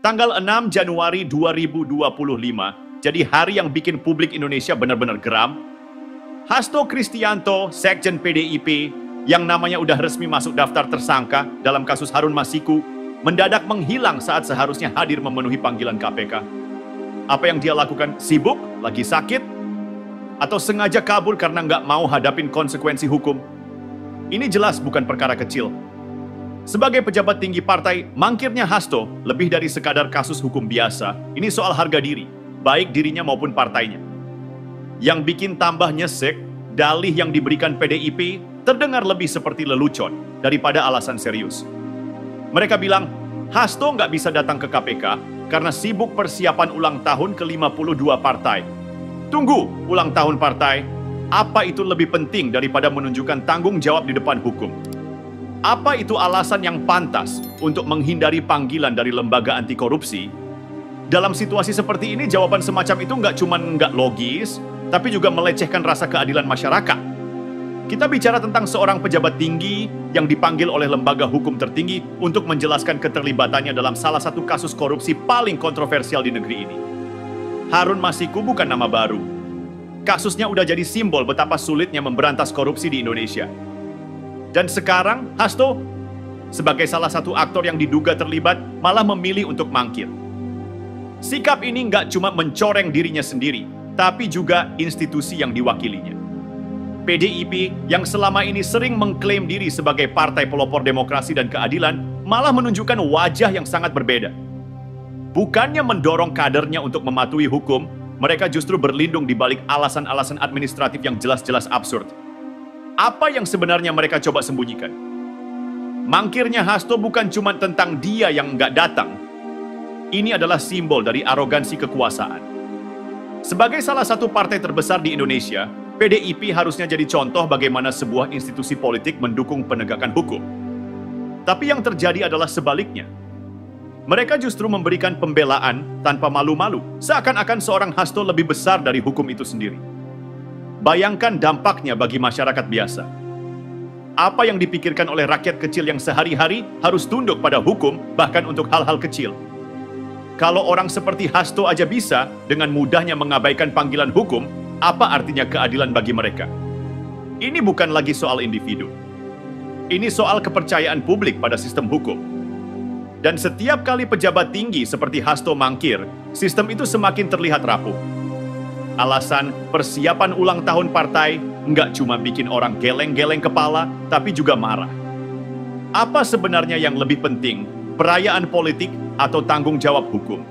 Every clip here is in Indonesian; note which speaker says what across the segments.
Speaker 1: Tanggal 6 Januari 2025, jadi hari yang bikin publik Indonesia benar-benar geram. Hasto Kristianto, Sekjen PDIP, yang namanya udah resmi masuk daftar tersangka dalam kasus Harun Masiku, mendadak menghilang saat seharusnya hadir memenuhi panggilan KPK. Apa yang dia lakukan? Sibuk? Lagi sakit? Atau sengaja kabur karena nggak mau hadapin konsekuensi hukum? Ini jelas bukan perkara kecil. Sebagai pejabat tinggi partai, mangkirnya Hasto lebih dari sekadar kasus hukum biasa. Ini soal harga diri, baik dirinya maupun partainya. Yang bikin tambah nyesek, dalih yang diberikan PDIP terdengar lebih seperti lelucon daripada alasan serius. Mereka bilang, Hasto nggak bisa datang ke KPK karena sibuk persiapan ulang tahun ke-52 partai. Tunggu, ulang tahun partai? Apa itu lebih penting daripada menunjukkan tanggung jawab di depan hukum? Apa itu alasan yang pantas untuk menghindari panggilan dari lembaga anti korupsi? Dalam situasi seperti ini, jawaban semacam itu nggak cuma nggak logis, tapi juga melecehkan rasa keadilan masyarakat. Kita bicara tentang seorang pejabat tinggi yang dipanggil oleh lembaga hukum tertinggi untuk menjelaskan keterlibatannya dalam salah satu kasus korupsi paling kontroversial di negeri ini. Harun Masiku bukan nama baru. Kasusnya udah jadi simbol betapa sulitnya memberantas korupsi di Indonesia. Dan sekarang, Hasto, sebagai salah satu aktor yang diduga terlibat, malah memilih untuk mangkir. Sikap ini nggak cuma mencoreng dirinya sendiri, tapi juga institusi yang diwakilinya. PDIP yang selama ini sering mengklaim diri sebagai partai pelopor demokrasi dan keadilan, malah menunjukkan wajah yang sangat berbeda. Bukannya mendorong kadernya untuk mematuhi hukum, mereka justru berlindung di balik alasan-alasan administratif yang jelas-jelas absurd. Apa yang sebenarnya mereka coba sembunyikan? Mangkirnya Hasto bukan cuma tentang dia yang nggak datang. Ini adalah simbol dari arogansi kekuasaan. Sebagai salah satu partai terbesar di Indonesia, PDIP harusnya jadi contoh bagaimana sebuah institusi politik mendukung penegakan hukum. Tapi yang terjadi adalah sebaliknya. Mereka justru memberikan pembelaan tanpa malu-malu, seakan-akan seorang Hasto lebih besar dari hukum itu sendiri. Bayangkan dampaknya bagi masyarakat biasa. Apa yang dipikirkan oleh rakyat kecil yang sehari-hari harus tunduk pada hukum, bahkan untuk hal-hal kecil. Kalau orang seperti Hasto aja bisa dengan mudahnya mengabaikan panggilan hukum, apa artinya keadilan bagi mereka? Ini bukan lagi soal individu. Ini soal kepercayaan publik pada sistem hukum. Dan setiap kali pejabat tinggi seperti Hasto mangkir, sistem itu semakin terlihat rapuh. Alasan persiapan ulang tahun partai nggak cuma bikin orang geleng-geleng kepala, tapi juga marah. Apa sebenarnya yang lebih penting, perayaan politik atau tanggung jawab hukum?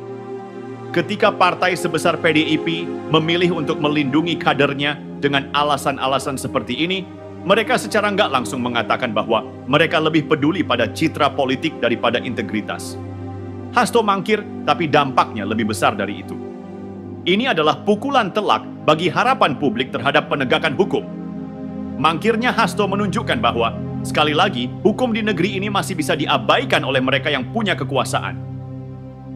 Speaker 1: Ketika partai sebesar PDIP memilih untuk melindungi kadernya dengan alasan-alasan seperti ini, mereka secara nggak langsung mengatakan bahwa mereka lebih peduli pada citra politik daripada integritas. Hasto mangkir, tapi dampaknya lebih besar dari itu. Ini adalah pukulan telak bagi harapan publik terhadap penegakan hukum. Mangkirnya Hasto menunjukkan bahwa, sekali lagi, hukum di negeri ini masih bisa diabaikan oleh mereka yang punya kekuasaan.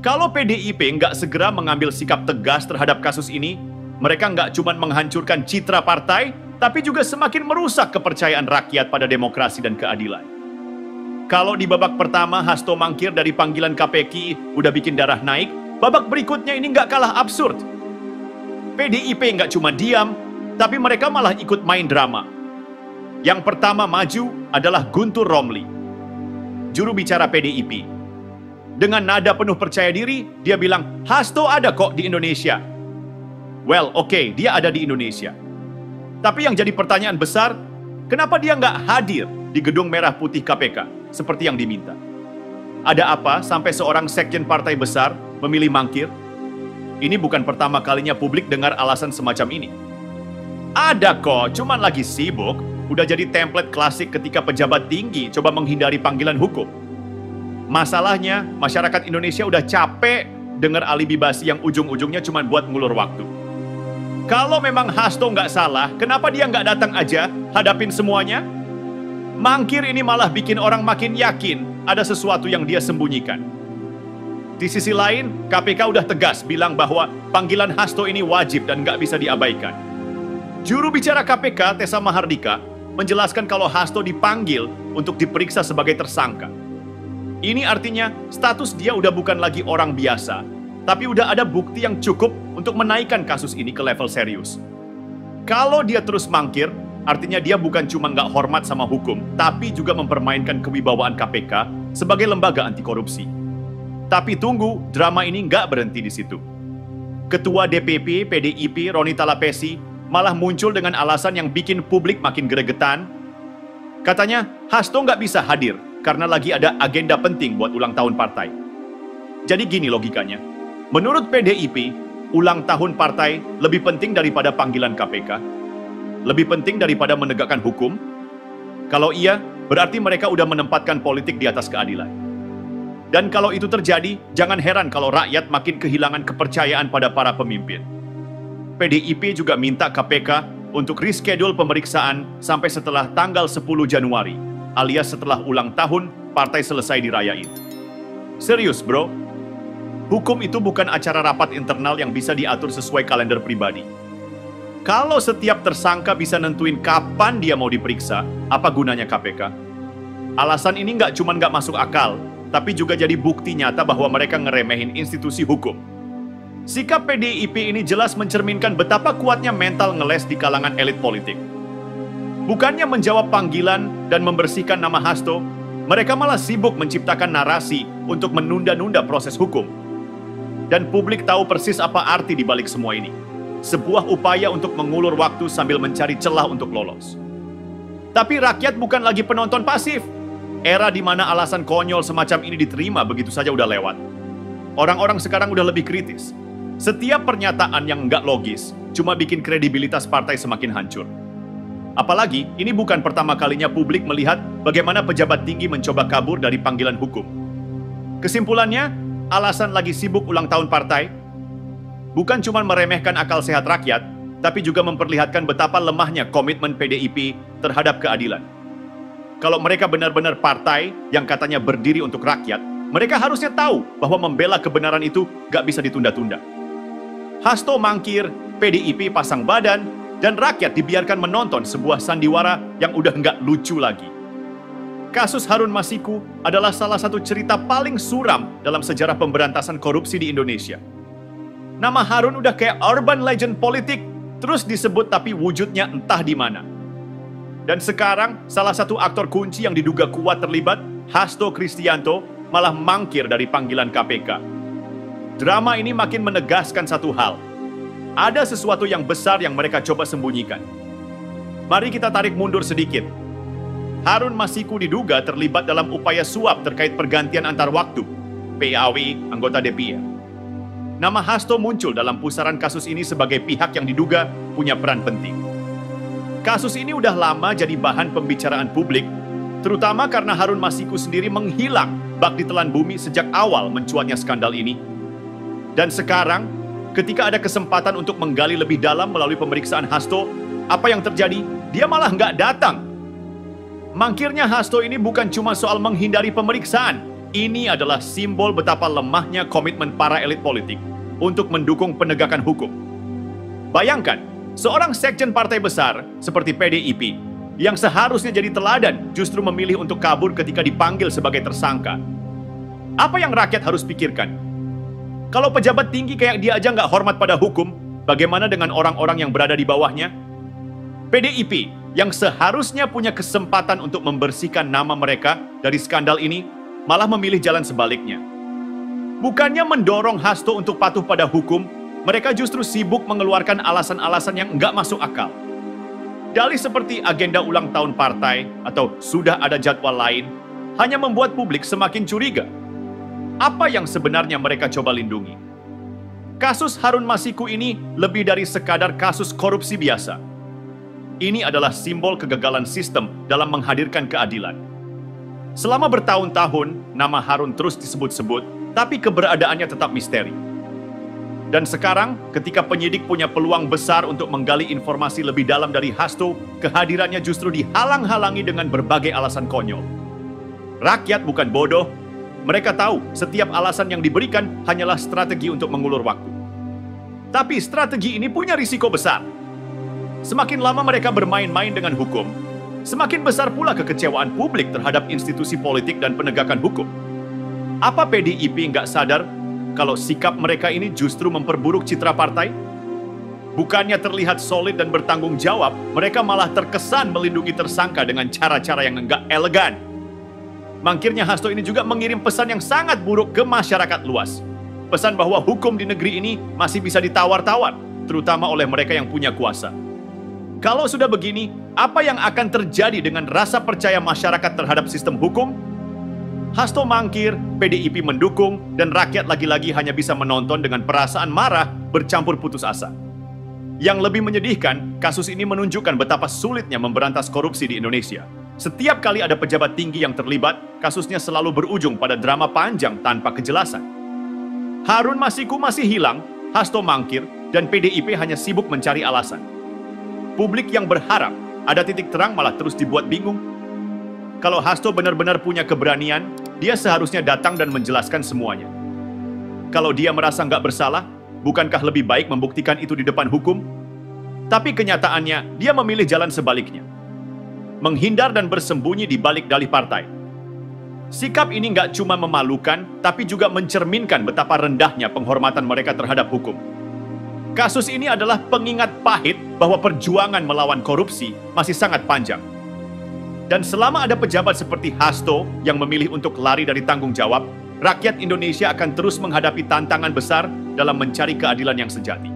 Speaker 1: Kalau PDIP nggak segera mengambil sikap tegas terhadap kasus ini, mereka nggak cuma menghancurkan citra partai, tapi juga semakin merusak kepercayaan rakyat pada demokrasi dan keadilan. Kalau di babak pertama Hasto mangkir dari panggilan KPK udah bikin darah naik, babak berikutnya ini nggak kalah absurd. PDIP nggak cuma diam, tapi mereka malah ikut main drama. Yang pertama maju adalah Guntur Romli, juru bicara PDIP. Dengan nada penuh percaya diri, dia bilang, Hasto ada kok di Indonesia. Well, oke, dia ada di Indonesia. Tapi yang jadi pertanyaan besar, kenapa dia nggak hadir di Gedung Merah Putih KPK, seperti yang diminta? Ada apa sampai seorang sekjen partai besar memilih mangkir? Ini bukan pertama kalinya publik dengar alasan semacam ini. Ada kok, cuman lagi sibuk. Udah jadi template klasik ketika pejabat tinggi coba menghindari panggilan hukum. Masalahnya, masyarakat Indonesia udah capek dengar alibi basi yang ujung-ujungnya cuma buat ngulur waktu. Kalau memang Hasto nggak salah, kenapa dia nggak datang aja hadapin semuanya? Mangkir ini malah bikin orang makin yakin ada sesuatu yang dia sembunyikan. Di sisi lain, KPK udah tegas bilang bahwa panggilan Hasto ini wajib dan nggak bisa diabaikan. Juru bicara KPK, Tessa Mahardika, menjelaskan kalau Hasto dipanggil untuk diperiksa sebagai tersangka. Ini artinya status dia udah bukan lagi orang biasa, tapi udah ada bukti yang cukup untuk menaikkan kasus ini ke level serius. Kalau dia terus mangkir, artinya dia bukan cuma nggak hormat sama hukum, tapi juga mempermainkan kewibawaan KPK sebagai lembaga anti korupsi. Tapi tunggu, drama ini nggak berhenti di situ. Ketua DPP PDIP Roni Talapesi malah muncul dengan alasan yang bikin publik makin gregetan. Katanya, Hasto nggak bisa hadir karena lagi ada agenda penting buat ulang tahun partai. Jadi gini logikanya, menurut PDIP, ulang tahun partai lebih penting daripada panggilan KPK? Lebih penting daripada menegakkan hukum? Kalau iya, berarti mereka udah menempatkan politik di atas keadilan. Dan kalau itu terjadi, jangan heran kalau rakyat makin kehilangan kepercayaan pada para pemimpin. PDIP juga minta KPK untuk reschedule pemeriksaan sampai setelah tanggal 10 Januari, alias setelah ulang tahun partai selesai dirayain. Serius bro, hukum itu bukan acara rapat internal yang bisa diatur sesuai kalender pribadi. Kalau setiap tersangka bisa nentuin kapan dia mau diperiksa, apa gunanya KPK? Alasan ini nggak cuma nggak masuk akal, tapi juga jadi bukti nyata bahwa mereka ngeremehin institusi hukum. Sikap PDIP ini jelas mencerminkan betapa kuatnya mental ngeles di kalangan elit politik. Bukannya menjawab panggilan dan membersihkan nama Hasto, mereka malah sibuk menciptakan narasi untuk menunda-nunda proses hukum. Dan publik tahu persis apa arti di balik semua ini. Sebuah upaya untuk mengulur waktu sambil mencari celah untuk lolos. Tapi rakyat bukan lagi penonton pasif. Era di mana alasan konyol semacam ini diterima begitu saja udah lewat. Orang-orang sekarang udah lebih kritis. Setiap pernyataan yang nggak logis cuma bikin kredibilitas partai semakin hancur. Apalagi, ini bukan pertama kalinya publik melihat bagaimana pejabat tinggi mencoba kabur dari panggilan hukum. Kesimpulannya, alasan lagi sibuk ulang tahun partai bukan cuma meremehkan akal sehat rakyat, tapi juga memperlihatkan betapa lemahnya komitmen PDIP terhadap keadilan. Kalau mereka benar-benar partai yang katanya berdiri untuk rakyat, mereka harusnya tahu bahwa membela kebenaran itu nggak bisa ditunda-tunda. Hasto mangkir, PDIP pasang badan, dan rakyat dibiarkan menonton sebuah sandiwara yang udah nggak lucu lagi. Kasus Harun Masiku adalah salah satu cerita paling suram dalam sejarah pemberantasan korupsi di Indonesia. Nama Harun udah kayak urban legend politik, terus disebut tapi wujudnya entah di mana. Dan sekarang, salah satu aktor kunci yang diduga kuat terlibat, Hasto Kristianto, malah mangkir dari panggilan KPK. Drama ini makin menegaskan satu hal. Ada sesuatu yang besar yang mereka coba sembunyikan. Mari kita tarik mundur sedikit. Harun Masiku diduga terlibat dalam upaya suap terkait pergantian antar waktu, PAW anggota DPR. Nama Hasto muncul dalam pusaran kasus ini sebagai pihak yang diduga punya peran penting. Kasus ini udah lama jadi bahan pembicaraan publik, terutama karena Harun Masiku sendiri menghilang bak ditelan bumi sejak awal mencuatnya skandal ini. Dan sekarang, ketika ada kesempatan untuk menggali lebih dalam melalui pemeriksaan Hasto, apa yang terjadi? Dia malah nggak datang. Mangkirnya Hasto ini bukan cuma soal menghindari pemeriksaan. Ini adalah simbol betapa lemahnya komitmen para elit politik untuk mendukung penegakan hukum. Bayangkan, seorang sekjen partai besar seperti PDIP yang seharusnya jadi teladan justru memilih untuk kabur ketika dipanggil sebagai tersangka. Apa yang rakyat harus pikirkan? Kalau pejabat tinggi kayak dia aja nggak hormat pada hukum, bagaimana dengan orang-orang yang berada di bawahnya? PDIP yang seharusnya punya kesempatan untuk membersihkan nama mereka dari skandal ini, malah memilih jalan sebaliknya. Bukannya mendorong Hasto untuk patuh pada hukum, mereka justru sibuk mengeluarkan alasan-alasan yang nggak masuk akal. Dalih seperti agenda ulang tahun partai atau sudah ada jadwal lain, hanya membuat publik semakin curiga. Apa yang sebenarnya mereka coba lindungi? Kasus Harun Masiku ini lebih dari sekadar kasus korupsi biasa. Ini adalah simbol kegagalan sistem dalam menghadirkan keadilan. Selama bertahun-tahun, nama Harun terus disebut-sebut, tapi keberadaannya tetap misteri. Dan sekarang, ketika penyidik punya peluang besar untuk menggali informasi lebih dalam dari Hasto, kehadirannya justru dihalang-halangi dengan berbagai alasan konyol. Rakyat bukan bodoh. Mereka tahu setiap alasan yang diberikan hanyalah strategi untuk mengulur waktu. Tapi strategi ini punya risiko besar. Semakin lama mereka bermain-main dengan hukum, semakin besar pula kekecewaan publik terhadap institusi politik dan penegakan hukum. Apa PDIP nggak sadar kalau sikap mereka ini justru memperburuk citra partai? Bukannya terlihat solid dan bertanggung jawab, mereka malah terkesan melindungi tersangka dengan cara-cara yang enggak elegan. Mangkirnya Hasto ini juga mengirim pesan yang sangat buruk ke masyarakat luas. Pesan bahwa hukum di negeri ini masih bisa ditawar-tawar, terutama oleh mereka yang punya kuasa. Kalau sudah begini, apa yang akan terjadi dengan rasa percaya masyarakat terhadap sistem hukum? Hasto mangkir, PDIP mendukung, dan rakyat lagi-lagi hanya bisa menonton dengan perasaan marah bercampur putus asa. Yang lebih menyedihkan, kasus ini menunjukkan betapa sulitnya memberantas korupsi di Indonesia. Setiap kali ada pejabat tinggi yang terlibat, kasusnya selalu berujung pada drama panjang tanpa kejelasan. Harun Masiku masih hilang, Hasto mangkir, dan PDIP hanya sibuk mencari alasan. Publik yang berharap ada titik terang malah terus dibuat bingung. Kalau Hasto benar-benar punya keberanian, dia seharusnya datang dan menjelaskan semuanya. Kalau dia merasa nggak bersalah, bukankah lebih baik membuktikan itu di depan hukum? Tapi kenyataannya, dia memilih jalan sebaliknya. Menghindar dan bersembunyi di balik dalih partai. Sikap ini nggak cuma memalukan, tapi juga mencerminkan betapa rendahnya penghormatan mereka terhadap hukum. Kasus ini adalah pengingat pahit bahwa perjuangan melawan korupsi masih sangat panjang. Dan selama ada pejabat seperti Hasto yang memilih untuk lari dari tanggung jawab, rakyat Indonesia akan terus menghadapi tantangan besar dalam mencari keadilan yang sejati.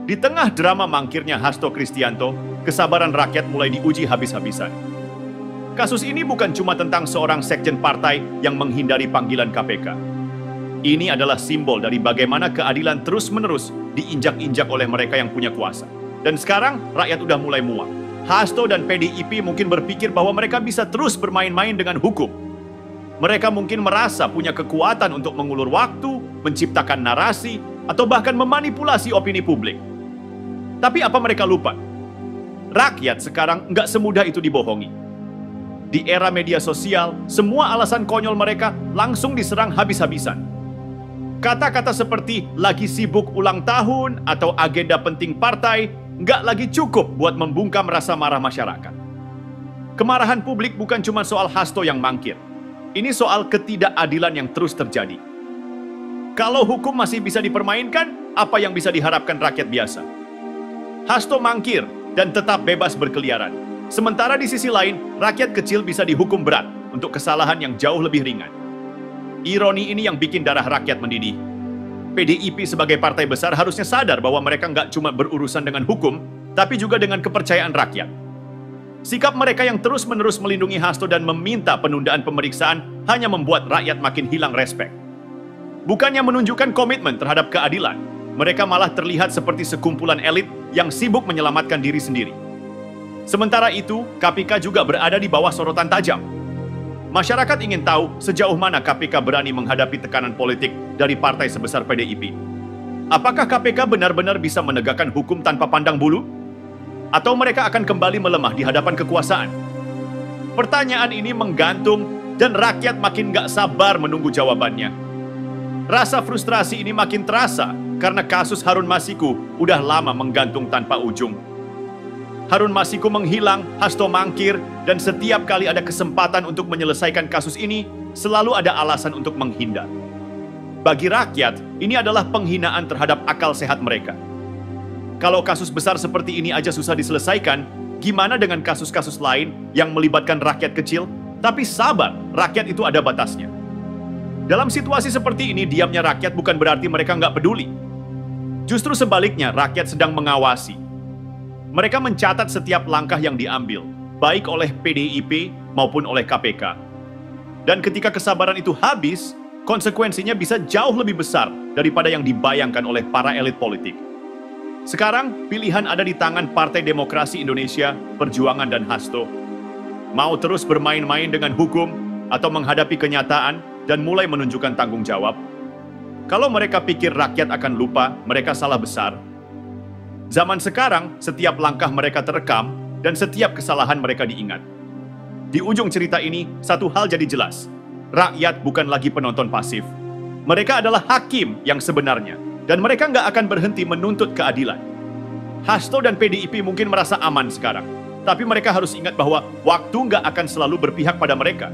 Speaker 1: Di tengah drama mangkirnya Hasto Kristianto, kesabaran rakyat mulai diuji habis-habisan. Kasus ini bukan cuma tentang seorang sekjen partai yang menghindari panggilan KPK. Ini adalah simbol dari bagaimana keadilan terus-menerus diinjak-injak oleh mereka yang punya kuasa. Dan sekarang rakyat udah mulai muak. Hasto dan PDIP mungkin berpikir bahwa mereka bisa terus bermain-main dengan hukum. Mereka mungkin merasa punya kekuatan untuk mengulur waktu, menciptakan narasi, atau bahkan memanipulasi opini publik. Tapi apa mereka lupa? Rakyat sekarang nggak semudah itu dibohongi. Di era media sosial, semua alasan konyol mereka langsung diserang habis-habisan. Kata-kata seperti lagi sibuk ulang tahun atau agenda penting partai nggak lagi cukup buat membungkam rasa marah masyarakat. Kemarahan publik bukan cuma soal Hasto yang mangkir. Ini soal ketidakadilan yang terus terjadi. Kalau hukum masih bisa dipermainkan, apa yang bisa diharapkan rakyat biasa? Hasto mangkir dan tetap bebas berkeliaran. Sementara di sisi lain, rakyat kecil bisa dihukum berat untuk kesalahan yang jauh lebih ringan. Ironi ini yang bikin darah rakyat mendidih. PDIP sebagai partai besar harusnya sadar bahwa mereka nggak cuma berurusan dengan hukum, tapi juga dengan kepercayaan rakyat. Sikap mereka yang terus-menerus melindungi Hasto dan meminta penundaan pemeriksaan hanya membuat rakyat makin hilang respek. Bukannya menunjukkan komitmen terhadap keadilan, mereka malah terlihat seperti sekumpulan elit yang sibuk menyelamatkan diri sendiri. Sementara itu, KPK juga berada di bawah sorotan tajam. Masyarakat ingin tahu sejauh mana KPK berani menghadapi tekanan politik dari partai sebesar PDIP. Apakah KPK benar-benar bisa menegakkan hukum tanpa pandang bulu? Atau mereka akan kembali melemah di hadapan kekuasaan? Pertanyaan ini menggantung dan rakyat makin gak sabar menunggu jawabannya. Rasa frustrasi ini makin terasa karena kasus Harun Masiku udah lama menggantung tanpa ujung. Harun Masiku menghilang, Hasto mangkir, dan setiap kali ada kesempatan untuk menyelesaikan kasus ini, selalu ada alasan untuk menghindar. Bagi rakyat, ini adalah penghinaan terhadap akal sehat mereka. Kalau kasus besar seperti ini aja susah diselesaikan, gimana dengan kasus-kasus lain yang melibatkan rakyat kecil? Tapi sabar, rakyat itu ada batasnya. Dalam situasi seperti ini, diamnya rakyat bukan berarti mereka nggak peduli. Justru sebaliknya, rakyat sedang mengawasi. Mereka mencatat setiap langkah yang diambil, baik oleh PDIP maupun oleh KPK. Dan ketika kesabaran itu habis, konsekuensinya bisa jauh lebih besar daripada yang dibayangkan oleh para elit politik. Sekarang, pilihan ada di tangan Partai Demokrasi Indonesia, Perjuangan dan Hasto. Mau terus bermain-main dengan hukum atau menghadapi kenyataan dan mulai menunjukkan tanggung jawab? Kalau mereka pikir rakyat akan lupa, mereka salah besar. Zaman sekarang, setiap langkah mereka terekam dan setiap kesalahan mereka diingat. Di ujung cerita ini, satu hal jadi jelas. Rakyat bukan lagi penonton pasif. Mereka adalah hakim yang sebenarnya. Dan mereka nggak akan berhenti menuntut keadilan. Hasto dan PDIP mungkin merasa aman sekarang. Tapi mereka harus ingat bahwa waktu nggak akan selalu berpihak pada mereka.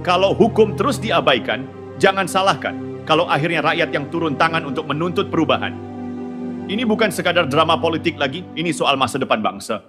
Speaker 1: Kalau hukum terus diabaikan, Jangan salahkan kalau akhirnya rakyat yang turun tangan untuk menuntut perubahan. Ini bukan sekadar drama politik lagi, ini soal masa depan bangsa.